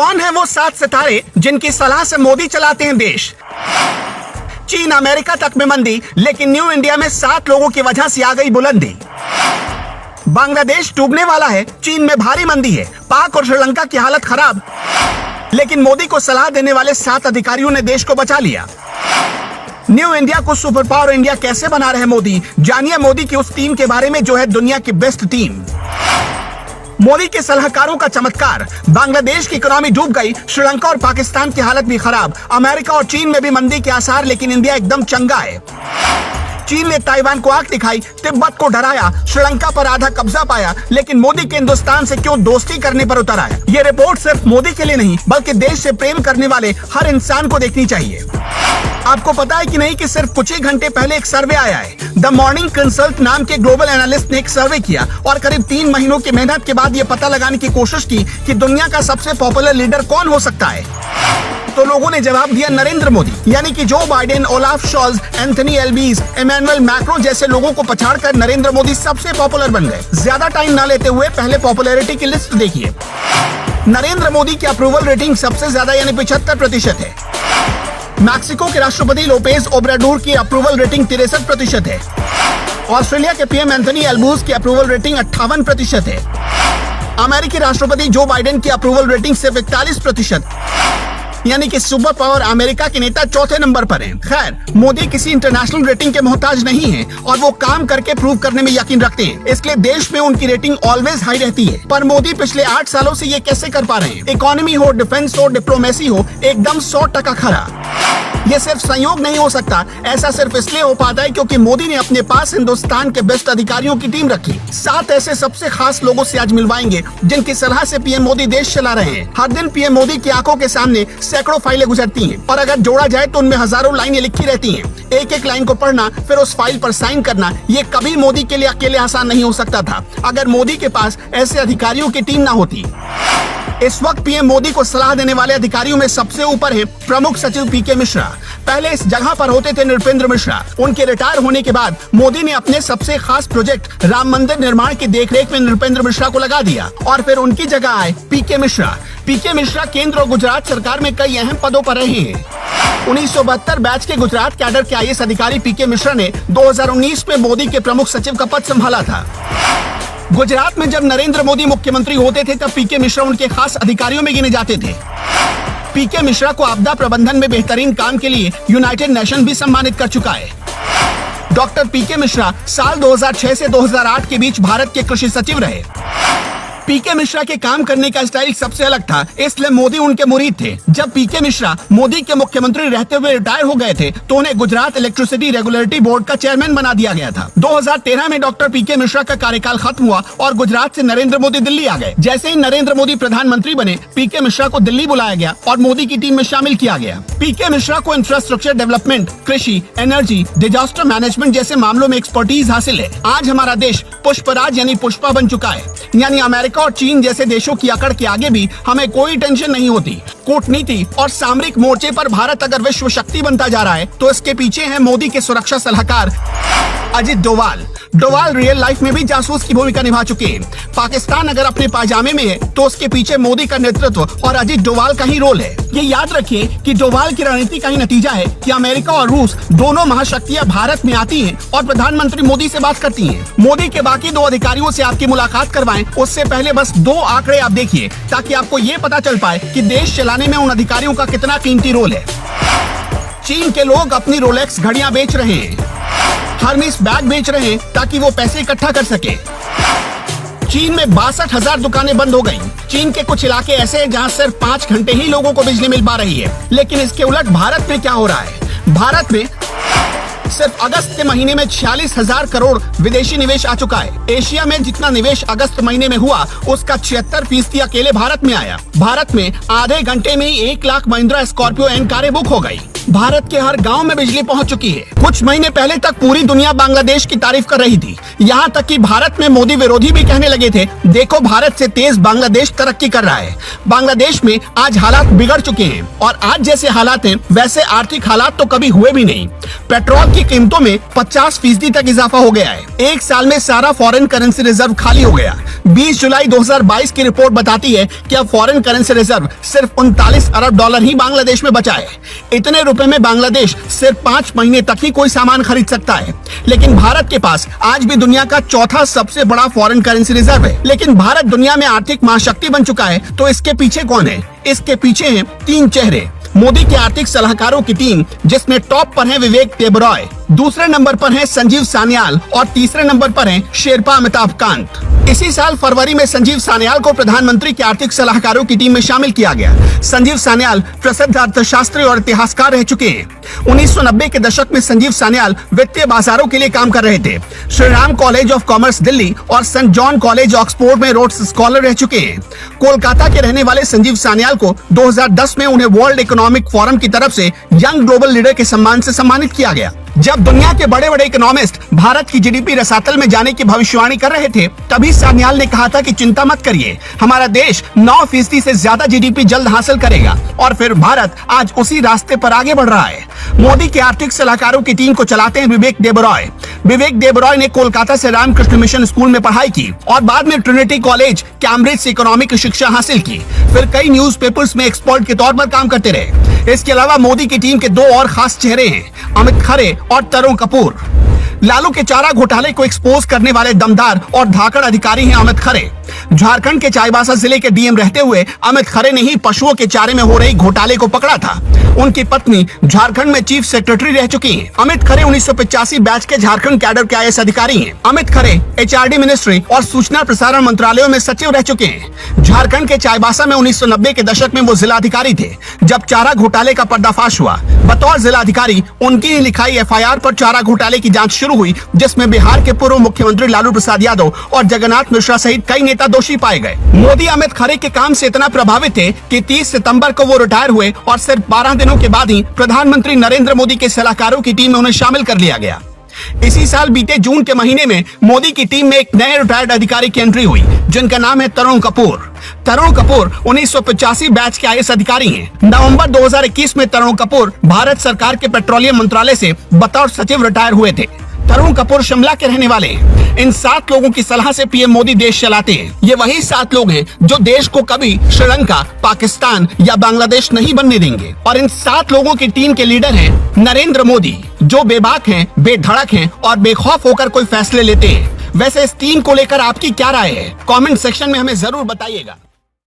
कौन है वो 7 सितारे जिनकी सलाह से मोदी चलाते हैं देश? चीन अमेरिका तक में मंदी, लेकिन न्यू इंडिया में 7 लोगों की वजह से आ गई बुलंदी। बांग्लादेश डूबने वाला है, चीन में भारी मंदी है, पाक और श्रीलंका की हालत खराब, लेकिन मोदी को सलाह देने वाले 7 अधिकारियों ने देश को बचा लिया। न्यू इंडिया को सुपर पावर इंडिया कैसे बना रहे मोदी, जानिए मोदी की उस टीम के बारे में जो है दुनिया की बेस्ट टीम। मोदी के सलाहकारों का चमत्कार, बांग्लादेश की इकोनॉमी डूब गई, श्रीलंका और पाकिस्तान की हालत भी खराब, अमेरिका और चीन में भी मंदी के आसार, लेकिन इंडिया एकदम चंगा है। चीन ने ताइवान को आंख दिखाई, तिब्बत को डराया, श्रीलंका पर आधा कब्जा पाया, लेकिन मोदी के हिंदुस्तान से क्यों दोस्ती करने पर उतर आया। ये रिपोर्ट सिर्फ मोदी के लिए नहीं, बल्कि देश से प्रेम करने वाले हर इंसान को देखनी चाहिए। आपको पता है कि नहीं कि सिर्फ कुछ ही घंटे पहले एक सर्वे आया है। द मॉर्निंग कंसल्ट नाम के ग्लोबल एनालिस्ट ने एक सर्वे किया और करीब 3 महीनों की मेहनत के बाद ये पता लगाने की कोशिश की कि दुनिया का सबसे पॉपुलर लीडर कौन हो सकता है। तो लोगों ने जवाब दिया नरेंद्र मोदी, यानी कि Joe Biden, Olaf Scholz, Anthony Albanese, Emmanuel Macron जैसे लोगों को पछाड़कर नरेंद्र मोदी सबसे पॉपुलर बन गए। ज्यादा टाइम न लेते हुए पहले पॉपुलैरिटी की लिस्ट देखिए। नरेंद्र मोदी की अप्रूवल रेटिंग सबसे ज्यादा यानी 75% है। मैक्सिको के राष्ट्रपति लोपेज ओब्राडोर की अप्रूवल रेटिंग 63% है। ऑस्ट्रेलिया के पीएम एंथनी एल्बूज की अप्रूवल रेटिंग 58% है। अमेरिकी राष्ट्रपति जो बाइडेन की अप्रूवल रेटिंग सिर्फ 41%, यानी कि सुपर पावर अमेरिका के नेता चौथे नंबर पर हैं। खैर, मोदी किसी इंटरनेशनल रेटिंग के मोहताज नहीं है और वो काम करके प्रूव करने में यकीन रखते हैं, इसलिए देश में उनकी रेटिंग ऑलवेज हाई रहती है। पर मोदी पिछले 8 सालों से ये कैसे कर पा रहे हैं? इकोनॉमी हो, डिफेंस हो, डिप्लोमेसी हो, एकदम 100% खरा। ये सिर्फ संयोग नहीं हो सकता, ऐसा सिर्फ इसलिए हो पाता है क्योंकि मोदी ने अपने पास हिंदुस्तान के बेस्ट अधिकारियों की टीम रखी। 7 ऐसे सबसे खास लोगों से आज मिलवाएंगे जिनकी सलाह से पीएम मोदी देश चला रहे हैं। हर दिन पीएम मोदी की आंखों के सामने सैकड़ों फाइलें गुजरती हैं और अगर जोड़ा जाए तो उनमें हजारों लाइनें लिखी रहती हैं। एक एक लाइन को पढ़ना, फिर उस फाइल पर साइन करना, ये कभी मोदी के लिए अकेले आसान नहीं हो सकता था अगर मोदी के पास ऐसे अधिकारियों की टीम ना होती। इस वक्त पीएम मोदी को सलाह देने वाले अधिकारियों में सबसे ऊपर है प्रमुख सचिव पीके मिश्रा। पहले इस जगह पर होते थे नृपेंद्र मिश्रा। उनके रिटायर होने के बाद मोदी ने अपने सबसे खास प्रोजेक्ट राम मंदिर निर्माण की देखरेख में नृपेंद्र मिश्रा को लगा दिया और फिर उनकी जगह आए पीके मिश्रा। पीके मिश्रा केंद्र और गुजरात सरकार में कई अहम पदों पर रहे हैं। 1972 बैच के गुजरात कैडर के आईएएस अधिकारी पीके मिश्रा ने 2019 में मोदी के प्रमुख सचिव का पद संभाला था। गुजरात में जब नरेंद्र मोदी मुख्यमंत्री होते थे तब पीके मिश्रा उनके खास अधिकारियों में गिने जाते थे। पीके मिश्रा को आपदा प्रबंधन में बेहतरीन काम के लिए यूनाइटेड नेशन भी सम्मानित कर चुका है। डॉक्टर पीके मिश्रा साल 2006 से 2008 के बीच भारत के कृषि सचिव रहे। पीके मिश्रा के काम करने का स्टाइल सबसे अलग था, इसलिए मोदी उनके मुरीद थे। जब पीके मिश्रा मोदी के मुख्यमंत्री रहते हुए रिटायर हो गए थे तो उन्हें गुजरात इलेक्ट्रिसिटी रेगुलेटरी बोर्ड का चेयरमैन बना दिया गया था। 2013 में डॉक्टर पीके मिश्रा का कार्यकाल खत्म हुआ और गुजरात से नरेंद्र मोदी दिल्ली आ गए। जैसे ही नरेंद्र मोदी प्रधानमंत्री बने, पीके मिश्रा को दिल्ली बुलाया गया और मोदी की टीम में शामिल किया गया। पीके मिश्रा को इंफ्रास्ट्रक्चर डेवलपमेंट, कृषि, एनर्जी, डिजास्टर मैनेजमेंट जैसे मामलों में एक्सपर्टीज हासिल है। आज हमारा देश पुष्पराज यानी पुष्पा बन चुका है, यानी अमेरिका और चीन जैसे देशों की अकड़ के आगे भी हमें कोई टेंशन नहीं होती। कूटनीति और सामरिक मोर्चे पर भारत अगर विश्व शक्ति बनता जा रहा है तो इसके पीछे है मोदी के सुरक्षा सलाहकार अजित डोवाल। डोवाल रियल लाइफ में भी जासूस की भूमिका निभा चुके हैं। पाकिस्तान अगर अपने पायजामे में है तो उसके पीछे मोदी का नेतृत्व और अजित डोवाल का ही रोल है। ये याद रखिए कि डोवाल की रणनीति का ही नतीजा है कि अमेरिका और रूस दोनों महाशक्तियां भारत में आती हैं और प्रधानमंत्री मोदी से बात करती हैं। मोदी के बाकी 2 अधिकारियों से आपकी मुलाकात करवाएं, उससे पहले बस 2 आंकड़े आप देखिए ताकि आपको ये पता चल पाए कि देश चलाने में उन अधिकारियों का कितना कीमती रोल है। चीन के लोग अपनी रोलेक्स घड़ियां बेच रहे हैं, हर्मेस बैग बेच रहे हैं ताकि वो पैसे इकट्ठा कर सके। चीन में 62,000 दुकानें बंद हो गईं। चीन के कुछ इलाके ऐसे हैं जहां सिर्फ 5 घंटे ही लोगों को बिजली मिल पा रही है। लेकिन इसके उलट भारत में क्या हो रहा है? भारत में सिर्फ अगस्त के महीने में 46,000 करोड़ विदेशी निवेश आ चुका है। एशिया में जितना निवेश अगस्त महीने में हुआ उसका 76% अकेले भारत में आया। भारत में आधे घंटे में ही 1 लाख महिंद्रा स्कॉर्पियो एन कारें बुक हो गई। भारत के हर गांव में बिजली पहुंच चुकी है। कुछ महीने पहले तक पूरी दुनिया बांग्लादेश की तारीफ कर रही थी। यहाँ तक कि भारत में मोदी विरोधी भी कहने लगे थे, देखो भारत से तेज बांग्लादेश तरक्की कर रहा है। बांग्लादेश में आज हालात बिगड़ चुके हैं और आज जैसे हालात हैं वैसे आर्थिक हालात तो कभी हुए भी नहीं। पेट्रोल की कीमतों में 50% तक इजाफा हो गया है। एक साल में सारा फॉरेन करेंसी रिजर्व खाली हो गया। 20 जुलाई 2022 की रिपोर्ट बताती है कि अब फॉरेन करेंसी रिजर्व सिर्फ 39 अरब डॉलर ही बांग्लादेश में बचा है। इतने रुपए में बांग्लादेश सिर्फ 5 महीने तक ही कोई सामान खरीद सकता है। लेकिन भारत के पास आज भी दुनिया का चौथा सबसे बड़ा फॉरेन करेंसी रिजर्व है। लेकिन भारत दुनिया में आर्थिक महाशक्ति बन चुका है, तो इसके पीछे कौन है? इसके पीछे हैं 3 चेहरे। मोदी के आर्थिक सलाहकारों की टीम, जिसमें टॉप पर है विवेक देबरॉय, दूसरे नंबर पर है संजीव सान्याल और तीसरे नंबर पर है शेरपा अमिताभ कांत। इसी साल फरवरी में संजीव सान्याल को प्रधानमंत्री के आर्थिक सलाहकारों की टीम में शामिल किया गया। संजीव सान्याल प्रसिद्ध अर्थशास्त्री और इतिहासकार रह चुके हैं। 1990 के दशक में संजीव सान्याल वित्तीय बाजारों के लिए काम कर रहे थे। Shri Ram college of commerce Delhi और सेंट जॉन कॉलेज ऑक्सफोर्ड में रोड्स स्कॉलर रह चुके हैं। कोलकाता के रहने वाले संजीव सान्याल को 2010 में उन्हें वर्ल्ड इकोनॉमिक फोरम की तरफ से यंग ग्लोबल लीडर के सम्मान से सम्मानित किया गया। जब दुनिया के बड़े बड़े इकोनॉमिस्ट भारत की जीडीपी रसातल में जाने की भविष्यवाणी कर रहे थे, तभी सान्याल ने कहा था कि चिंता मत करिए, हमारा देश 9% से ज्यादा जीडीपी जल्द हासिल करेगा। और फिर भारत आज उसी रास्ते पर आगे बढ़ रहा है। मोदी के आर्थिक सलाहकारों की टीम को चलाते हैं विवेक देबरॉय। विवेक देबरॉय ने कोलकाता से रामकृष्ण मिशन स्कूल में पढ़ाई की और बाद में ट्रिनिटी कॉलेज कैम्ब्रिज से इकोनॉमी की शिक्षा हासिल की। फिर कई न्यूज़पेपर्स में एक्सपर्ट के तौर पर काम करते रहे। इसके अलावा मोदी की टीम के 2 और खास चेहरे हैं, अमित खरे और तरुण कपूर। लालू के चारा घोटाले को एक्सपोज करने वाले दमदार और धाकड़ अधिकारी हैं अमित खरे। झारखंड के चाईबासा जिले के डीएम रहते हुए अमित खरे ने ही पशुओं के चारे में हो रही घोटाले को पकड़ा था। उनकी पत्नी झारखंड में चीफ सेक्रेटरी रह चुकी हैं। अमित खरे 1985 बैच के झारखंड कैडर के आईएएस अधिकारी हैं। अमित खरे एचआरडी मिनिस्ट्री और सूचना प्रसारण मंत्रालयों में सचिव रह चुके हैं। झारखंड के चाईबासा में 1990 के दशक में वो जिलाधिकारी थे जब चारा घोटाले का पर्दाफाश हुआ। बतौर जिलाधिकारी उनकी ही लिखाई एफआईआर पर चारा घोटाले की जांच शुरू हुई, जिसमें बिहार के पूर्व मुख्यमंत्री लालू प्रसाद यादव और जगन्नाथ मिश्रा सहित कई नेता दोषी पाए गए। मोदी अमित खरे के काम से इतना प्रभावित थे कि 30 सितंबर को वो रिटायर हुए और सिर्फ 12 दिनों के बाद ही प्रधानमंत्री नरेंद्र मोदी के सलाहकारों की टीम में उन्हें शामिल कर लिया गया। इसी साल बीते जून के महीने में मोदी की टीम में एक नए रिटायर्ड अधिकारी की एंट्री हुई, जिनका नाम है तरुण कपूर। तरुण कपूर 1985 बैच के आईएएस अधिकारी हैं। नवंबर 2021 में तरुण कपूर भारत सरकार के पेट्रोलियम मंत्रालय से बतौर सचिव रिटायर हुए थे। तरुण कपूर शिमला के रहने वाले हैं। इन 7 लोगों की सलाह से पीएम मोदी देश चलाते हैं। ये वही 7 लोग हैं जो देश को कभी श्रीलंका, पाकिस्तान या बांग्लादेश नहीं बनने देंगे। और इन 7 लोगों की टीम के लीडर हैं नरेंद्र मोदी, जो बेबाक हैं, बेधड़क हैं और बेखौफ होकर कोई फैसले लेते हैं। वैसे इस टीम को लेकर आपकी क्या राय है? कमेंट सेक्शन में हमें जरूर बताइएगा।